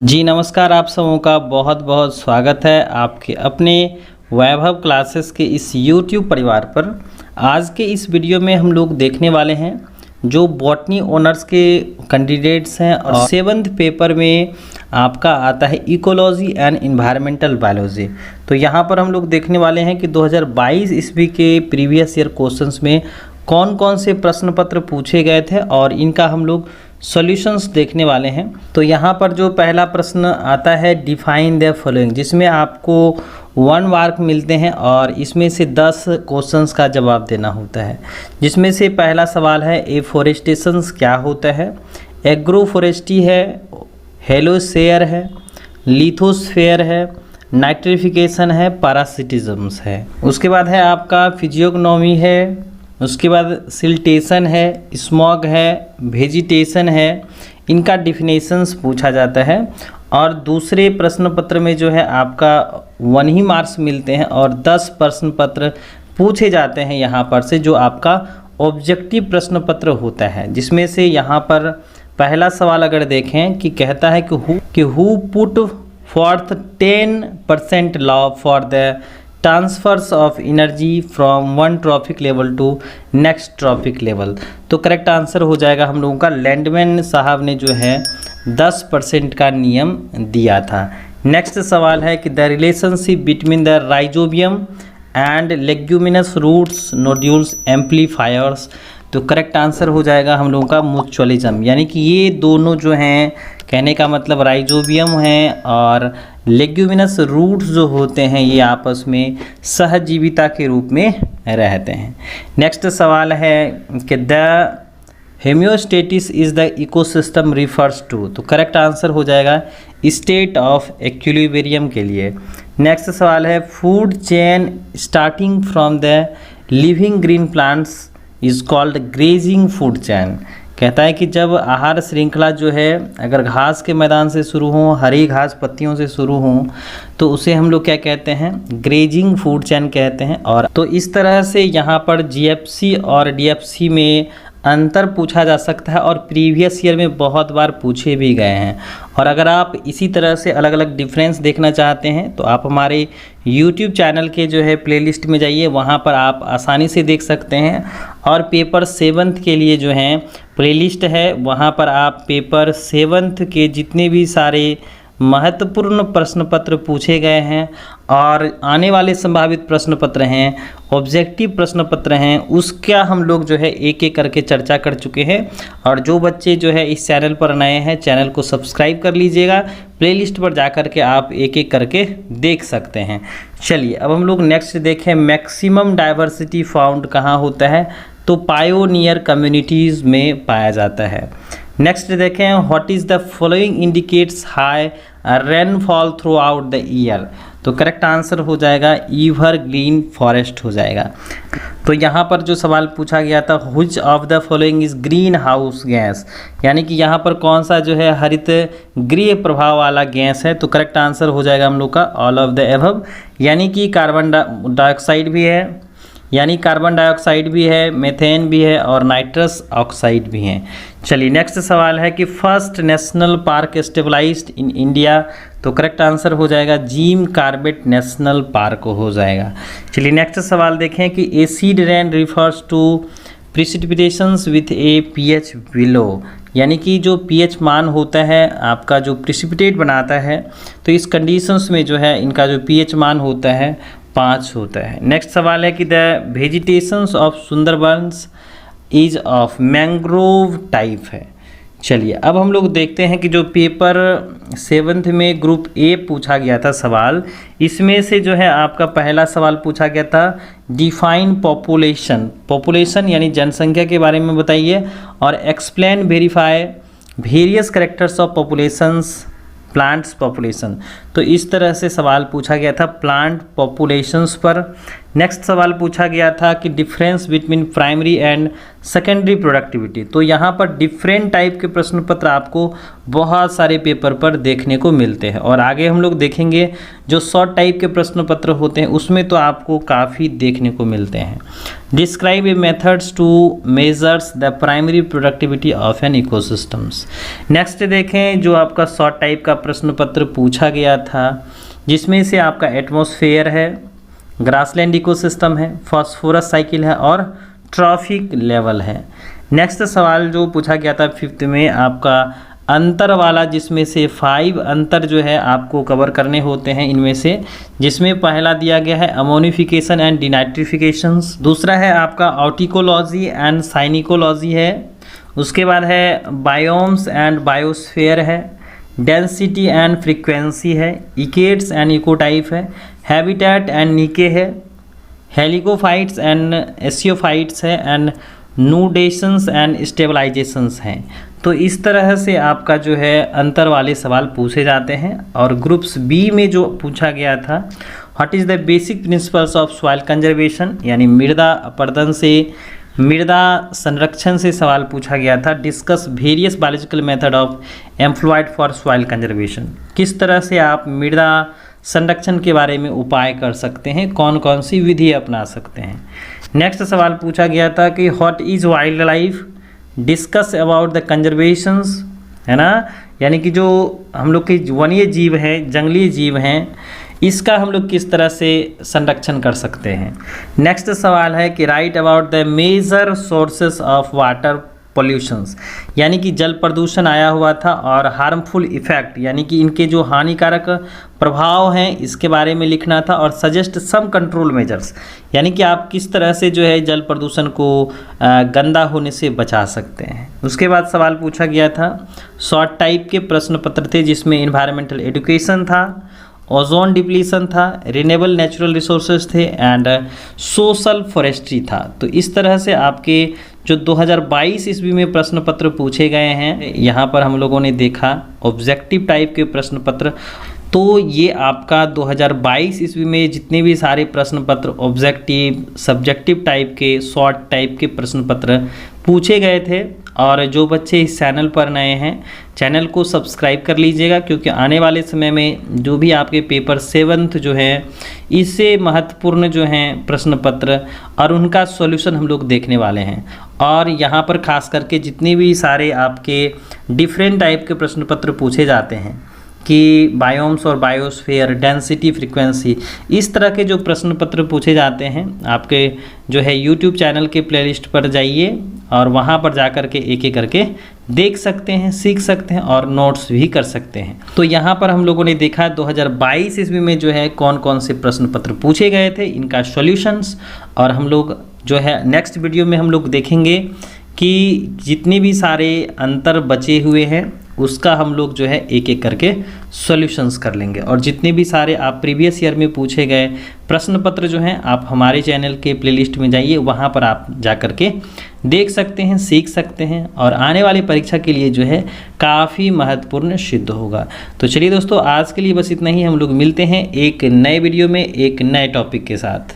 जी नमस्कार, आप सबों का बहुत बहुत स्वागत है आपके अपने वैभव क्लासेस के इस YouTube परिवार पर। आज के इस वीडियो में हम लोग देखने वाले हैं जो बॉटनी ऑनर्स के कैंडिडेट्स हैं और 7th पेपर में आपका आता है इकोलॉजी एंड इन्वायरमेंटल बायोलॉजी। तो यहाँ पर हम लोग देखने वाले हैं कि 2022 ईस्वी के प्रीवियस ईयर क्वेश्चंस में कौन कौन से प्रश्न पत्र पूछे गए थे और इनका हम लोग सॉल्यूशंस देखने वाले हैं। तो यहाँ पर जो पहला प्रश्न आता है डिफाइन द फॉलोइंग, जिसमें आपको 1 मार्क मिलते हैं और इसमें से 10 क्वेश्चंस का जवाब देना होता है। जिसमें से पहला सवाल है एफॉरेस्टेशन क्या होता है, एग्रो फॉरेस्ट्री है, हेलोसेयर है, लिथोस्फेयर है, नाइट्रिफिकेशन है, पैरासिटिज्म्स है। उसके बाद है आपका फिजियोग्नोमी है, उसके बाद सिल्टेशन है, स्मॉग है, वेजिटेशन है। इनका डिफिनेशंस पूछा जाता है और दूसरे प्रश्न पत्र में जो है आपका 1 ही मार्क्स मिलते हैं और 10 प्रश्न पत्र पूछे जाते हैं यहाँ पर से, जो आपका ऑब्जेक्टिव प्रश्न पत्र होता है। जिसमें से यहाँ पर पहला सवाल अगर देखें कि कहता है कि who put forth 10% law for the transfers of energy from one trophic level to next trophic level. तो करेक्ट आंसर हो जाएगा हम लोगों का लैंडमैन साहब ने जो है 10% का नियम दिया था। नेक्स्ट सवाल है कि the relationship between the rhizobium and leguminous roots nodules amplifiers. तो करेक्ट आंसर हो जाएगा हम लोगों का म्यूचुअलिज्म, यानी कि ये दोनों जो हैं, कहने का मतलब राइजोबियम हैं और लेग्यूमिनस रूट्स जो होते हैं ये आपस में सहजीविता के रूप में रहते हैं। नेक्स्ट सवाल है कि the homeostasis is the ecosystem refers to. तो करेक्ट आंसर हो जाएगा स्टेट ऑफ इक्विलिब्रियम के लिए। नेक्स्ट सवाल है food chain starting from the living green plants is called grazing food chain. कहता है कि जब आहार श्रृंखला जो है अगर घास के मैदान से शुरू हो, हरी घास पत्तियों से शुरू हो, तो उसे हम लोग क्या कहते हैं, ग्रेजिंग फूड चैन कहते हैं। और तो इस तरह से यहाँ पर जीएफसी और डीएफसी में अंतर पूछा जा सकता है और प्रीवियस ईयर में बहुत बार पूछे भी गए हैं। और अगर आप इसी तरह से अलग अलग डिफरेंस देखना चाहते हैं तो आप हमारे YouTube चैनल के जो है प्लेलिस्ट में जाइए, वहाँ पर आप आसानी से देख सकते हैं। और पेपर 7th के लिए जो है प्लेलिस्ट है, वहाँ पर आप पेपर 7th के जितने भी सारे महत्वपूर्ण प्रश्न पत्र पूछे गए हैं और आने वाले संभावित प्रश्न पत्र हैं, ऑब्जेक्टिव प्रश्न पत्र हैं, उसका हम लोग जो है एक एक करके चर्चा कर चुके हैं। और जो बच्चे जो है इस चैनल पर नए हैं, चैनल को सब्सक्राइब कर लीजिएगा, प्लेलिस्ट पर जा कर के आप एक एक करके देख सकते हैं। चलिए अब हम लोग नेक्स्ट देखें, मैक्सिमम डाइवर्सिटी फाउंड कहाँ होता है, तो पायोनियर कम्युनिटीज़ में पाया जाता है। नेक्स्ट देखें what is the following indicates high rainfall through out the year. तो करेक्ट आंसर हो जाएगा एवरग्रीन फॉरेस्ट हो जाएगा। तो यहाँ पर जो सवाल पूछा गया था which of the following is green house gas, यानी कि यहाँ पर कौन सा जो है हरित गृह प्रभाव वाला गैस है। तो करेक्ट आंसर हो जाएगा हम लोग का ऑल ऑफ द एबव, यानी कि कार्बन डाइऑक्साइड भी है, यानी कार्बन डाइऑक्साइड भी है, मीथेन भी है और नाइट्रस ऑक्साइड भी हैं। चलिए नेक्स्ट सवाल है कि first national park stabilized in India. तो करेक्ट आंसर हो जाएगा जिम कॉर्बेट नेशनल पार्क हो जाएगा। चलिए नेक्स्ट सवाल देखें कि acid rain refers to precipitations with a pH below, यानी कि जो pH मान होता है आपका जो प्रिसिपिटेट बनाता है, तो इस कंडीशंस में जो है इनका जो pH मान होता है 5 होता है। नेक्स्ट सवाल है कि the vegetations of Sundarbans is of mangrove type है। चलिए अब हम लोग देखते हैं कि जो पेपर 7th में ग्रुप ए पूछा गया था सवाल, इसमें से जो है आपका पहला सवाल पूछा गया था डिफाइन पॉपुलेशन। पॉपुलेशन यानी जनसंख्या के बारे में बताइए और explain verify various characters of populations plants population. तो इस तरह से सवाल पूछा गया था प्लांट पॉपुलेशंस पर। नेक्स्ट सवाल पूछा गया था कि difference between primary and secondary productivity. तो यहाँ पर डिफरेंट टाइप के प्रश्न पत्र आपको बहुत सारे पेपर पर देखने को मिलते हैं, और आगे हम लोग देखेंगे जो शॉर्ट टाइप के प्रश्न पत्र होते हैं उसमें तो आपको काफ़ी देखने को मिलते हैं। Describe a methods to measures the primary productivity of an ecosystems. Next देखें, जो आपका शॉर्ट टाइप का प्रश्न पत्र पूछा गया था जिसमें से आपका एटमॉस्फेयर है, ग्रासलैंड इकोसिस्टम है, फास्फोरस साइकिल है और ट्रॉफिक लेवल है। नेक्स्ट सवाल जो पूछा गया था 5th में आपका अंतर वाला, जिसमें से 5 अंतर जो है आपको कवर करने होते हैं इनमें से, जिसमें पहला दिया गया है अमोनिफिकेशन एंड डिनाइट्रिफिकेशंस, दूसरा है आपका ऑर्टिकोलॉजी एंड साइनिकोलॉजी है, उसके बाद है बायोम्स एंड बायोस्फीयर है, डेंसिटी एंड फ्रीक्वेंसी है, इकेट्स एंड इकोटाइप है, हैबिटेट एंड निके है, हेलिकोफाइट्स एंड एसियोफाइट्स है, एंड नूडेशंस एंड स्टेबलाइजेशंस हैं। तो इस तरह से आपका जो है अंतर वाले सवाल पूछे जाते हैं। और ग्रुप्स बी में जो पूछा गया था, what is the basic principles of soil conservation, यानी मृदा अपरदन से मृदा संरक्षण से सवाल पूछा गया था। Discuss various biological method of employed for soil conservation, किस तरह से आप मृदा संरक्षण के बारे में उपाय कर सकते हैं, कौन कौन सी विधि अपना सकते हैं। नेक्स्ट सवाल पूछा गया था कि what is wild life, discuss about the conservations, है ना, यानी कि जो हम लोग के वन्य जीव हैं, जंगली जीव हैं, इसका हम लोग किस तरह से संरक्षण कर सकते हैं। नेक्स्ट सवाल है कि write about the major sources of water pollutions, यानी कि जल प्रदूषण आया हुआ था और हार्मफुल इफ़ेक्ट, यानी कि इनके जो हानिकारक प्रभाव हैं इसके बारे में लिखना था। और सजेस्ट सम कंट्रोल मेजर्स, यानी कि आप किस तरह से जो है जल प्रदूषण को गंदा होने से बचा सकते हैं। उसके बाद सवाल पूछा गया था, शॉर्ट टाइप के प्रश्न पत्र थे जिसमें इन्वायरमेंटल एजुकेशन था, ओजोन डिप्लीशन था, रिन्यूएबल नेचुरल रिसोर्सेज थे एंड सोशल फॉरेस्ट्री था। तो इस तरह से आपके जो 2022 ईस्वी में प्रश्न पत्र पूछे गए हैं, यहाँ पर हम लोगों ने देखा ऑब्जेक्टिव टाइप के प्रश्न पत्र। तो ये आपका 2022 ईस्वी में जितने भी सारे प्रश्न पत्र ऑब्जेक्टिव, सब्जेक्टिव टाइप के, शॉर्ट टाइप के प्रश्न पत्र पूछे गए थे। और जो बच्चे इस चैनल पर नए हैं, चैनल को सब्सक्राइब कर लीजिएगा, क्योंकि आने वाले समय में जो भी आपके पेपर 7th जो है, इससे महत्वपूर्ण जो हैं प्रश्न पत्र और उनका सॉल्यूशन हम लोग देखने वाले हैं। और यहाँ पर खास करके जितने भी सारे आपके डिफरेंट टाइप के प्रश्न पत्र पूछे जाते हैं कि बायोम्स और बायोस्फीयर, डेंसिटी, फ्रीक्वेंसी, इस तरह के जो प्रश्न पत्र पूछे जाते हैं, आपके जो है यूट्यूब चैनल के प्लेलिस्ट पर जाइए और वहाँ पर जा कर के एक एक करके देख सकते हैं, सीख सकते हैं और नोट्स भी कर सकते हैं। तो यहाँ पर हम लोगों ने देखा 2022 ईस्वी में जो है कौन कौन से प्रश्न पत्र पूछे गए थे, इनका सॉल्यूशंस। और हम लोग जो है नेक्स्ट वीडियो में हम लोग देखेंगे कि जितने भी सारे अंतर बचे हुए हैं उसका हम लोग जो है एक एक करके सॉल्यूशंस कर लेंगे। और जितने भी सारे आप प्रीवियस ईयर में पूछे गए प्रश्न पत्र जो हैं, आप हमारे चैनल के प्लेलिस्ट में जाइए, वहाँ पर आप जा कर के देख सकते हैं, सीख सकते हैं और आने वाली परीक्षा के लिए जो है काफ़ी महत्वपूर्ण सिद्ध होगा। तो चलिए दोस्तों, आज के लिए बस इतना ही। हम लोग मिलते हैं एक नए वीडियो में एक नए टॉपिक के साथ।